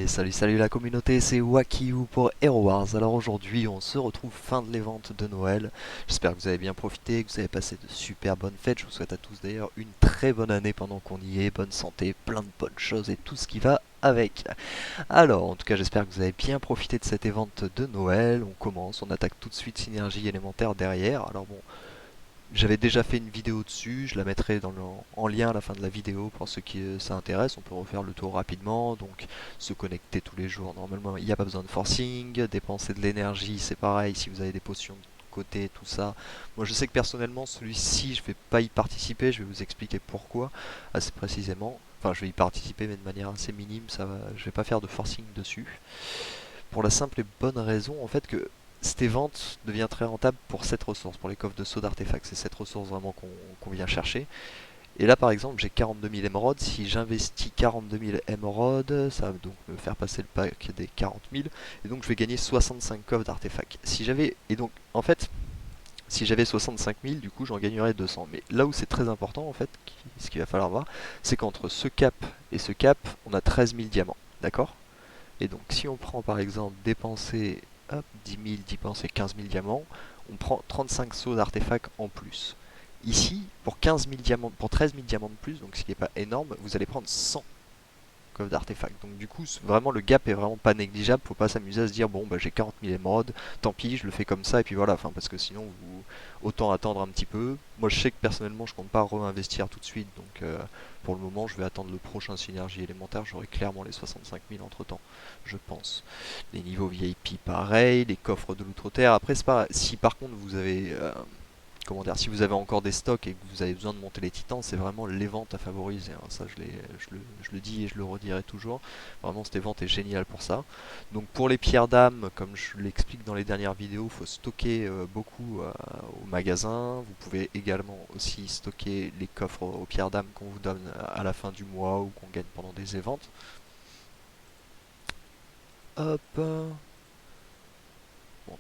Salut la communauté, c'est Wakiu pour Hero Wars. Alors aujourd'hui on se retrouve fin de l'event de Noël. J'espère que vous avez bien profité, que vous avez passé de super bonnes fêtes. Je vous souhaite à tous d'ailleurs une très bonne année pendant qu'on y est, bonne santé, plein de bonnes choses et tout ce qui va avec. Alors en tout cas j'espère que vous avez bien profité de cet event de Noël. On commence, on attaque tout de suite Synergie élémentaire derrière. Alors bon, j'avais déjà fait une vidéo dessus, je la mettrai en lien à la fin de la vidéo pour ceux qui ça intéresse. On peut refaire le tour rapidement, donc se connecter tous les jours. Normalement, il n'y a pas besoin de forcing, dépenser de l'énergie, c'est pareil. Si vous avez des potions de côté, tout ça. Moi, je sais que personnellement, celui-ci, je vais pas y participer. Je vais vous expliquer pourquoi assez précisément. Enfin, je vais y participer, mais de manière assez minime. Je vais pas faire de forcing dessus. Pour la simple et bonne raison, en fait, que cette vente devient très rentable pour cette ressource, pour les coffres de saut d'artefacts. C'est cette ressource vraiment qu'on vient chercher. Et là, par exemple, j'ai 42 000 émeraudes. Si j'investis 42 000 émeraudes, ça va donc me faire passer le pack des 40 000. Et donc, je vais gagner 65 coffres d'artefacts. Et donc, en fait, si j'avais 65 000, du coup, j'en gagnerais 200. Mais là où c'est très important, en fait, ce qu'il va falloir voir, c'est qu'entre ce cap et ce cap, on a 13 000 diamants. D'accord? Et donc si on prend par exemple dépenser 10 000, dépenser 15 000 diamants, on prend 35 sauts d'artefacts en plus. Ici, pour 15 000 diamants, pour 13 000 diamants de plus, donc ce qui n'est pas énorme, vous allez prendre 100 coffres d'artefacts. Donc du coup, vraiment le gap est vraiment pas négligeable. Faut pas s'amuser à se dire bon bah j'ai 40 000 émeraudes, tant pis, je le fais comme ça et puis voilà. Enfin parce que sinon autant attendre un petit peu. Moi je sais que personnellement je compte pas réinvestir tout de suite, donc pour le moment je vais attendre le prochain synergie élémentaire. J'aurai clairement les 65 000 entre temps, je pense. Les niveaux VIP pareil, les coffres de l'outre-terre. Après c'est pas si par contre vous avez comment dire, si vous avez encore des stocks et que vous avez besoin de monter les titans, c'est vraiment les ventes à favoriser, hein. Ça, je le dis et je le redirai toujours. Vraiment, cette vente est géniale pour ça. Donc, pour les pierres d'âme, comme je l'explique dans les dernières vidéos, il faut stocker beaucoup au magasin. Vous pouvez également aussi stocker les coffres aux pierres d'âme qu'on vous donne à la fin du mois ou qu'on gagne pendant des éventes. Hop. Bon,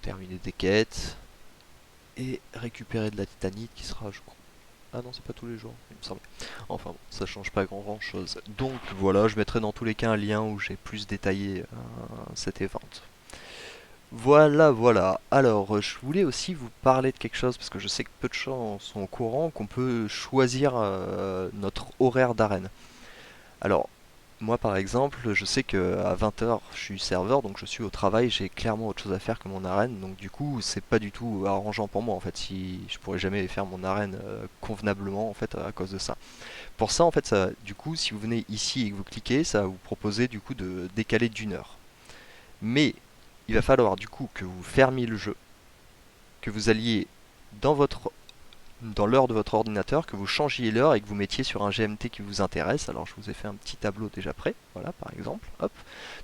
terminer des quêtes et récupérer de la titanite qui sera, je crois. Ah non, c'est pas tous les jours, il me semble. Enfin bon, ça change pas grand chose. Donc voilà, je mettrai dans tous les cas un lien où j'ai plus détaillé cette event. Voilà. Alors, je voulais aussi vous parler de quelque chose, parce que je sais que peu de gens sont au courant, qu'on peut choisir notre horaire d'arène. Alors, moi par exemple, je sais que à 20 h je suis serveur, donc je suis au travail, j'ai clairement autre chose à faire que mon arène, donc du coup c'est pas du tout arrangeant pour moi en fait, si je pourrais jamais faire mon arène convenablement en fait à cause de ça. Pour ça en fait, du coup si vous venez ici et que vous cliquez, ça va vous proposer du coup de décaler d'une heure. Mais il va falloir du coup que vous fermiez le jeu, que vous alliez dans votre dans l'heure de votre ordinateur, que vous changiez l'heure et que vous mettiez sur un GMT qui vous intéresse. Alors je vous ai fait un petit tableau déjà prêt, voilà par exemple. Hop.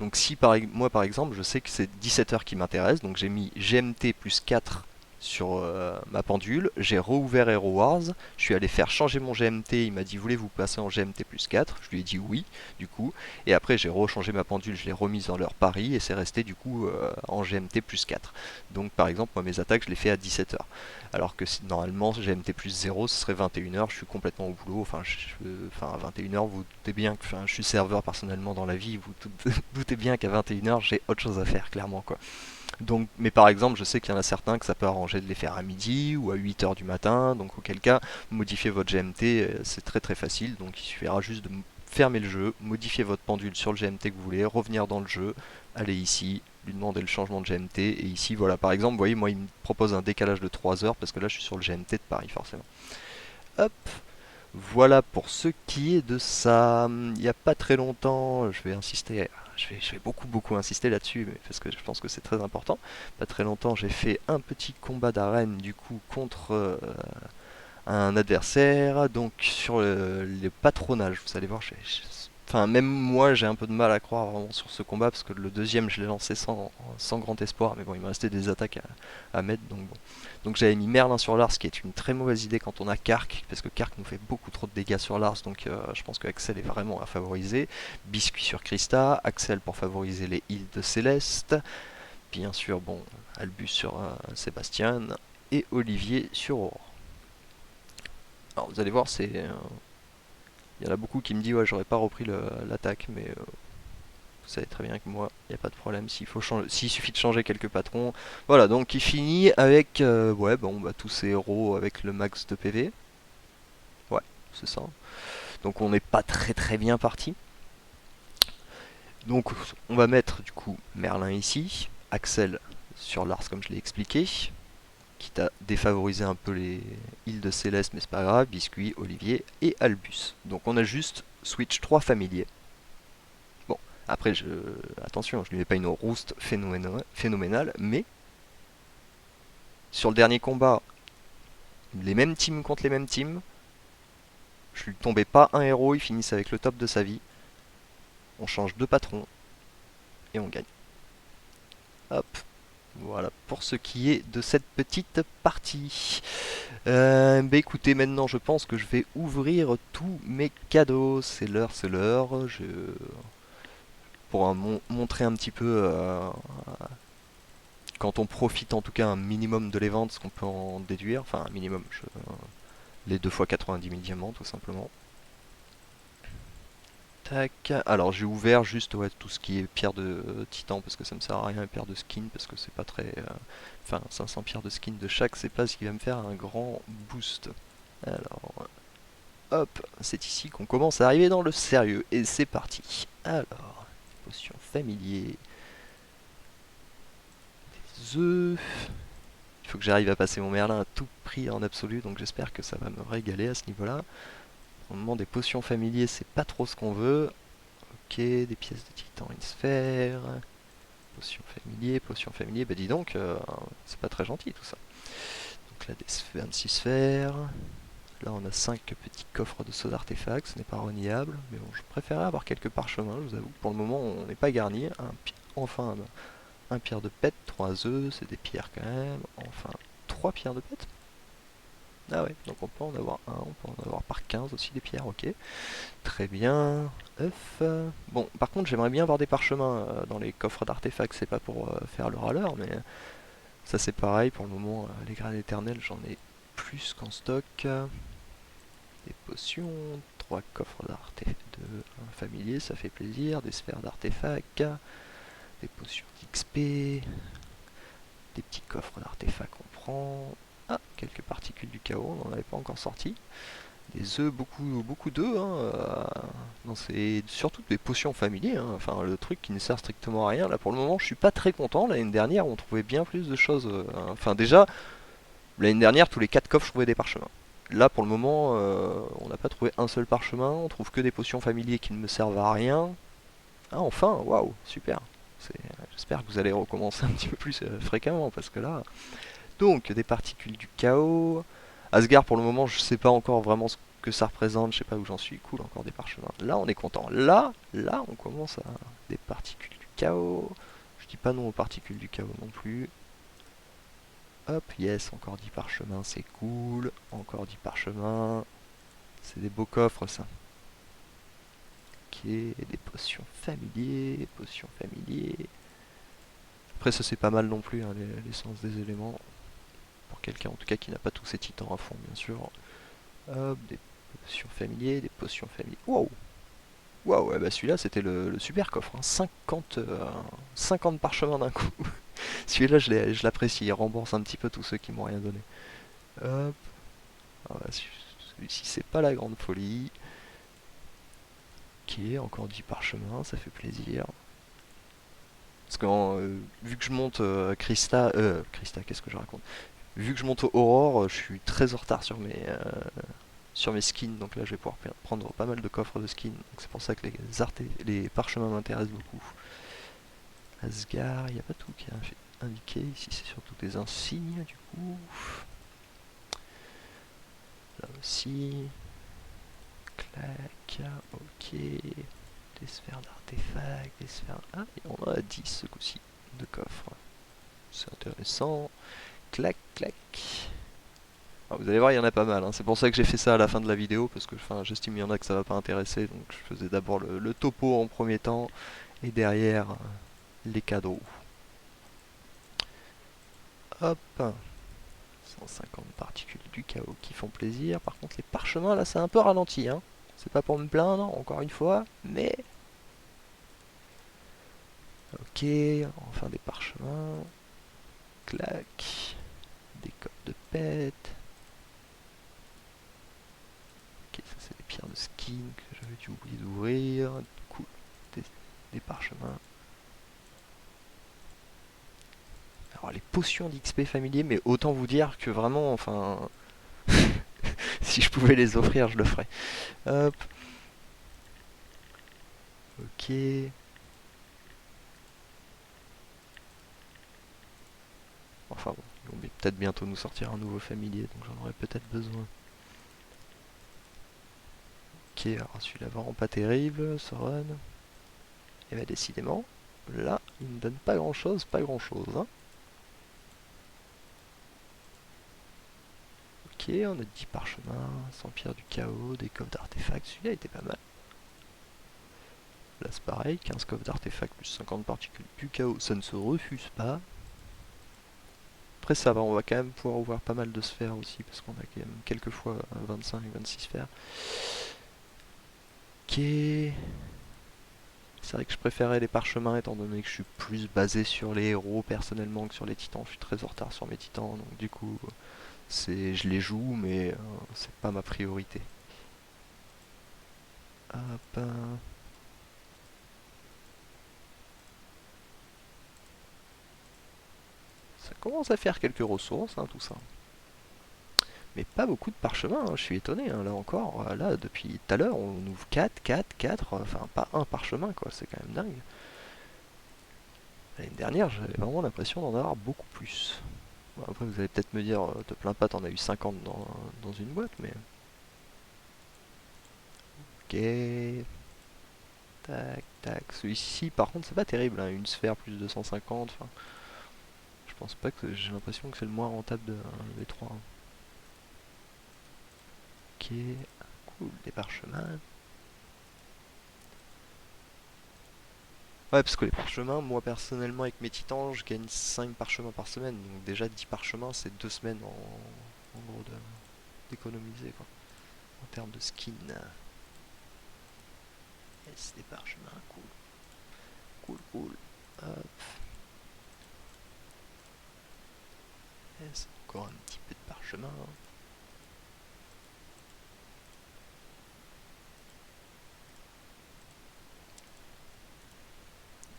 Donc si moi par exemple je sais que c'est 17 heures qui m'intéresse, donc j'ai mis GMT plus 4 sur ma pendule, j'ai rouvert Hero Wars, je suis allé faire changer mon GMT, il m'a dit voulez-vous passer en GMT plus 4, je lui ai dit oui du coup, et après j'ai rechangé ma pendule, je l'ai remise dans l'heure Paris et c'est resté du coup en GMT plus 4. Donc par exemple moi mes attaques je les fais à 17 heures. Alors que normalement GMT plus 0 ce serait 21 heures, je suis complètement au boulot, enfin à 21 heures vous doutez bien que je suis serveur personnellement dans la vie, vous doutez bien qu'à 21 heures j'ai autre chose à faire clairement quoi. Donc, mais par exemple, je sais qu'il y en a certains que ça peut arranger de les faire à midi ou à 8 heures du matin, donc auquel cas, modifier votre GMT, c'est très facile, donc il suffira juste de fermer le jeu, modifier votre pendule sur le GMT que vous voulez, revenir dans le jeu, aller ici, lui demander le changement de GMT, et ici, voilà, par exemple, vous voyez, moi, il me propose un décalage de 3 heures, parce que là, je suis sur le GMT de Paris, forcément. Hop, voilà pour ce qui est de ça. Il n'y a pas très longtemps, je vais insister, je vais beaucoup insister là-dessus, parce que je pense que c'est très important. Pas très longtemps, j'ai fait un petit combat d'arène du coup contre un adversaire, donc sur les patronages. Vous allez voir, enfin même moi j'ai un peu de mal à croire vraiment sur ce combat parce que le deuxième je l'ai lancé sans grand espoir, mais bon il me restait des attaques à mettre donc bon. Donc j'avais mis Merlin sur Lars, qui est une très mauvaise idée quand on a Kark, parce que Kark nous fait beaucoup trop de dégâts sur Lars, donc je pense que Axel est vraiment à favoriser. Biscuit sur Krista, Axel pour favoriser les heals de Céleste, bien sûr bon Albus sur Sébastien et Olivier sur Aurore. Alors vous allez voir, il y en a beaucoup qui me disent ouais j'aurais pas repris l'attaque, mais Vous savez très bien que moi, il n'y a pas de problème. S'il suffit de changer quelques patrons. Voilà, donc il finit avec ouais, bon, bah, tous ces héros avec le max de PV. Ouais, c'est ça. Donc on n'est pas très bien parti. Donc on va mettre du coup Merlin ici, Axel sur Lars comme je l'ai expliqué, quitte à défavoriser un peu les îles de Céleste, mais c'est pas grave, Biscuit, Olivier et Albus. Donc on a juste switch 3 familiers. Bon, après, attention, je lui mets pas une rouste phénoménale, mais sur le dernier combat, les mêmes teams contre les mêmes teams, je lui tombais pas un héros, il finissent avec le top de sa vie. On change de patron et on gagne. Hop, voilà pour ce qui est de cette petite partie. Bah écoutez, maintenant je pense que je vais ouvrir tous mes cadeaux. C'est l'heure, c'est l'heure. Pour montrer un petit peu quand on profite en tout cas un minimum de les ventes, ce qu'on peut en déduire. Enfin un minimum, les 2 fois 90 000 diamants tout simplement. Tac. Alors j'ai ouvert juste ouais, tout ce qui est pierre de titan parce que ça me sert à rien, et pierre de skin parce que c'est pas très... Enfin 500 pierres de skin de chaque, c'est pas ce qui va me faire un grand boost. Alors hop, c'est ici qu'on commence à arriver dans le sérieux et c'est parti. Alors, potion familier, des œufs. Il faut que j'arrive à passer mon Merlin à tout prix en absolu, donc j'espère que ça va me régaler à ce niveau-là. Au moment des potions familiers, c'est pas trop ce qu'on veut. Ok, des pièces de titan, une sphère. Potion familier, bah dis donc, c'est pas très gentil tout ça. Donc là, 26 sphères. Là, on a 5 petits coffres de sauts d'artefacts, ce n'est pas reniable. Mais bon, je préférais avoir quelques parchemins, je vous avoue que pour le moment, on n'est pas garni. Enfin, un pierre de pète, 3 œufs, c'est des pierres quand même. Enfin, 3 pierres de pète. Ah ouais, donc on peut en avoir un, on peut en avoir par 15 aussi des pierres, ok. Très bien. Œuf. Bon, par contre, j'aimerais bien avoir des parchemins dans les coffres d'artefacts, c'est pas pour faire le râleur, mais ça c'est pareil, pour le moment, les grades éternels, j'en ai plus qu'en stock. Des potions, 3 coffres d'artefacts de familier, ça fait plaisir, des sphères d'artefacts, des potions d'XP, des petits coffres d'artefacts qu'on prend. Ah, quelques particules du chaos, on n'en avait pas encore sorti. Des œufs, beaucoup d'œufs, hein, surtout des potions familiers, hein, enfin le truc qui ne sert strictement à rien. Là pour le moment je suis pas très content, l'année dernière on trouvait bien plus de choses, enfin déjà l'année dernière tous les 4 coffres je trouvais des parchemins. Là pour le moment on n'a pas trouvé un seul parchemin, on trouve que des potions familiers qui ne me servent à rien. Ah enfin, waouh, super. J'espère que vous allez recommencer un petit peu plus fréquemment parce que là... Donc des particules du chaos. Asgard pour le moment je sais pas encore vraiment ce que ça représente, je sais pas où j'en suis. Cool, encore des parchemins. Là on est content. Là on commence à des particules du chaos. Je dis pas non aux particules du chaos non plus. Hop, yes, encore 10 parchemins, c'est cool. Encore 10 parchemins. C'est des beaux coffres ça. Ok, des potions familiers, potions familiers. Après ça c'est pas mal non plus, hein, l'essence des éléments. Pour quelqu'un en tout cas qui n'a pas tous ses titans à fond bien sûr. Hop, des potions familiers, des potions familiers. Wow! Waouh, ouais, bah celui-là c'était le super coffre, hein. 50 parchemins d'un coup. Celui-là je l'apprécie, il rembourse un petit peu tous ceux qui m'ont rien donné. Hop. Ah bah, celui-ci c'est pas la grande folie. Ok, encore 10 parchemins, ça fait plaisir. Parce que vu que je monte Christa, qu'est-ce que je raconte? Vu que je monte au Aurore, je suis très en retard sur mes skins, donc là je vais pouvoir prendre pas mal de coffres de skins. C'est pour ça que les parchemins m'intéressent beaucoup. Asgard, il n'y a pas tout qui est indiqué, ici c'est surtout des insignes du coup. Là aussi. Clac, ok. Des sphères d'artefacts, des sphères... Ah, et on en a 10 ce coup-ci de coffres. C'est intéressant. Clac, clac. Alors, vous allez voir, il y en a pas mal, hein. C'est pour ça que j'ai fait ça à la fin de la vidéo, parce que j'estime qu'il y en a que ça va pas intéresser, donc je faisais d'abord le topo en premier temps, et derrière les cadeaux. Hop, 150 particules du chaos qui font plaisir. Par contre les parchemins là c'est un peu ralenti, hein. C'est pas pour me plaindre, encore une fois, mais Ok, enfin des parchemins. Clac. Des coffres de pète. Ok, ça c'est des pierres de skin que j'avais dû oublier d'ouvrir. Cool. Des, des parchemins. Alors les potions d'XP familier, mais autant vous dire que vraiment, enfin, si je pouvais les offrir, je le ferais. Hop. Ok. Enfin bon, ils vont peut-être bientôt nous sortir un nouveau familier, donc j'en aurais peut-être besoin. Ok, alors celui-là vraiment pas terrible, Soren. Et bah décidément, là, il me donne pas grand-chose, pas grand-chose. Hein. Ok, on a 10 parchemins, 100 pierres du chaos, des coffres d'artefacts, celui-là était pas mal. Là c'est pareil, 15 coffres d'artefacts plus 50 particules du chaos, ça ne se refuse pas. Après ça va, on va quand même pouvoir ouvrir pas mal de sphères aussi, parce qu'on a quand même quelques fois 25 et 26 sphères. Ok. C'est vrai que je préférais les parchemins étant donné que je suis plus basé sur les héros personnellement que sur les titans. Je suis très en retard sur mes titans, donc du coup, je les joue, mais c'est pas ma priorité. Hop. Ça commence à faire quelques ressources, hein, tout ça. Mais pas beaucoup de parchemins, hein, je suis étonné, hein, là encore. Là, depuis tout à l'heure, on ouvre 4, 4, 4, enfin pas un parchemin, quoi, c'est quand même dingue. L'année dernière, j'avais vraiment l'impression d'en avoir beaucoup plus. Bon, après, vous allez peut-être me dire, te plains pas, t'en as eu 50 dans une boîte, mais... Ok, tac, tac. Celui-ci, par contre, c'est pas terrible, hein, une sphère plus 250, enfin... Je pense pas que... J'ai l'impression que c'est le moins rentable des trois. Hein. Ok, cool, des parchemins. Ouais, parce que les parchemins, moi personnellement avec mes titans, je gagne 5 parchemins par semaine. Donc déjà 10 parchemins, c'est 2 semaines en gros d'économiser quoi. En termes de skin. Yes, des parchemins, cool. Cool, cool. Hop, yes, encore un petit peu de parchemin.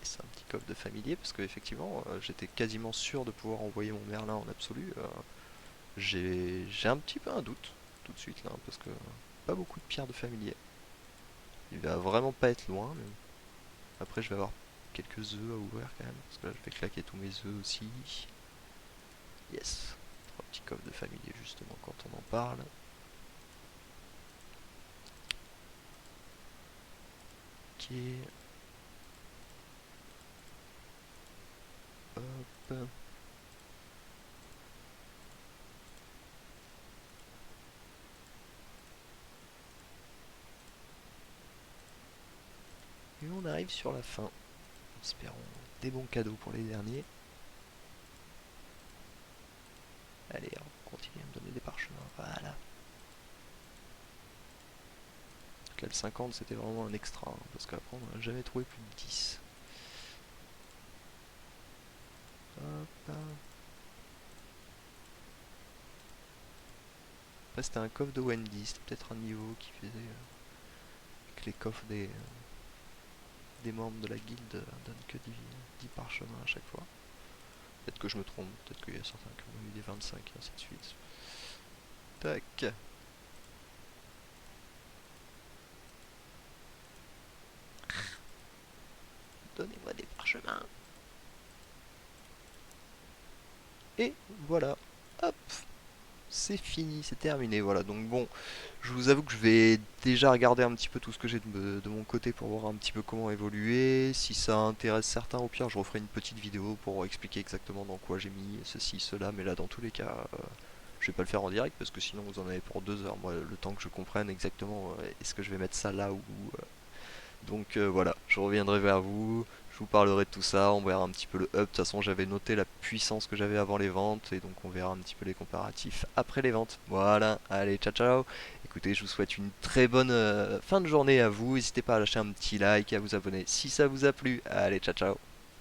Et c'est un petit coffre de familier parce que effectivement j'étais quasiment sûr de pouvoir envoyer mon Merlin en absolu. J'ai un petit peu un doute tout de suite là parce que pas beaucoup de pierres de familier. Il va vraiment pas être loin, mais après je vais avoir quelques œufs à ouvrir quand même, parce que là je vais claquer tous mes œufs aussi. Yes, trois petits coffres de familier justement quand on en parle. Ok, hop. Et on arrive sur la fin. Espérons des bons cadeaux pour les derniers. Allez, on continue à me donner des parchemins. Voilà. Donc là, le 50 c'était vraiment un extra, hein, parce qu'après on n'a jamais trouvé plus de 10. Hop. Après c'était un coffre de Wendy, c'était peut-être un niveau qui faisait que les coffres des membres de la guilde donnent que 10 parchemins à chaque fois. Peut-être que je me trompe, peut-être qu'il y a certains qui ont eu des 25 et ainsi de suite. Tac. Donnez-moi des parchemins. Et voilà. Hop. C'est fini, c'est terminé. Voilà, donc bon, je vous avoue que je vais déjà regarder un petit peu tout ce que j'ai de mon côté pour voir un petit peu comment évoluer. Si ça intéresse certains, au pire, je referai une petite vidéo pour expliquer exactement dans quoi j'ai mis ceci, cela. Mais là, dans tous les cas, je vais pas le faire en direct parce que sinon vous en avez pour 2 heures. Moi, le temps que je comprenne exactement est-ce que je vais mettre ça là ou donc voilà, je reviendrai vers vous, je vous parlerai de tout ça, on verra un petit peu le up. De toute façon, j'avais noté la puissance que j'avais avant les ventes et donc on verra un petit peu les comparatifs après les ventes. Voilà, allez, ciao ciao. Écoutez, je vous souhaite une très bonne fin de journée à vous. N'hésitez pas à lâcher un petit like et à vous abonner si ça vous a plu. Allez, ciao ciao.